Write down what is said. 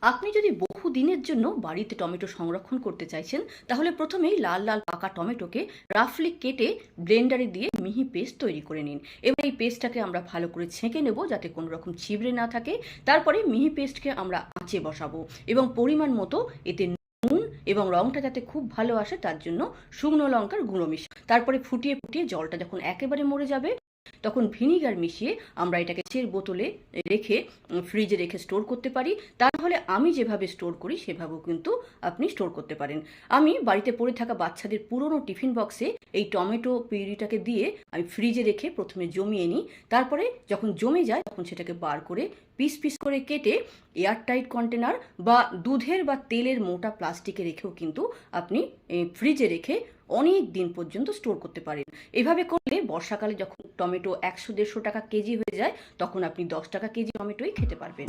আপনি যদি বহু দিনের জন্য বাড়িতে টমেটো সংরক্ষণ করতে চাইছেন, তাহলে প্রথমেই লাল লাল পাকা টমেটোকে রাফলি কেটে ব্লেন্ডারে দিয়ে মিহি পেস্ট তৈরি করে নিন। এবার এই পেস্টটাকে আমরা ভালো করে ছেঁকে নেব যাতে কোনো রকম ছিবড়ে না থাকে। তারপরে মিহি পেস্টকে আমরা আঁচে বসাবো এবং পরিমাণ মতো এতে নুন এবং রঙটা যাতে খুব ভালো আসে তার জন্য শুকনো লঙ্কার গুঁড়ো তারপরে ফুটিয়ে ফুটিয়ে জলটা যখন একেবারে মরে যাবে তখন ভিনিগার মিশিয়ে আমরা এটাকে কাচের বোতলে রেখে ফ্রিজে রেখে স্টোর করতে পারি। তাহলে আমি যেভাবে স্টোর করি সেভাবেও কিন্তু আপনি স্টোর করতে পারেন। আমি বাড়িতে পড়ে থাকা বাচ্চাদের পুরনো টিফিন বক্সে এই টমেটো পিউরিটাকে দিয়ে আমি ফ্রিজে রেখে প্রথমে জমিয়ে নিই। তারপরে যখন জমে যায় তখন সেটাকে বার করে পিস পিস করে কেটে এয়ারটাইট কন্টেনার বা দুধের বা তেলের মোটা প্লাস্টিকে রেখেও কিন্তু আপনি ফ্রিজে রেখে অনেক দিন পর্যন্ত স্টোর করতে পারেন। এভাবে করলে বর্ষাকালে যখন টমেটো 100-150 টাকা কেজি হয়ে যায় তখন আপনি 10 টাকা কেজি টমেটোই খেতে পারবেন।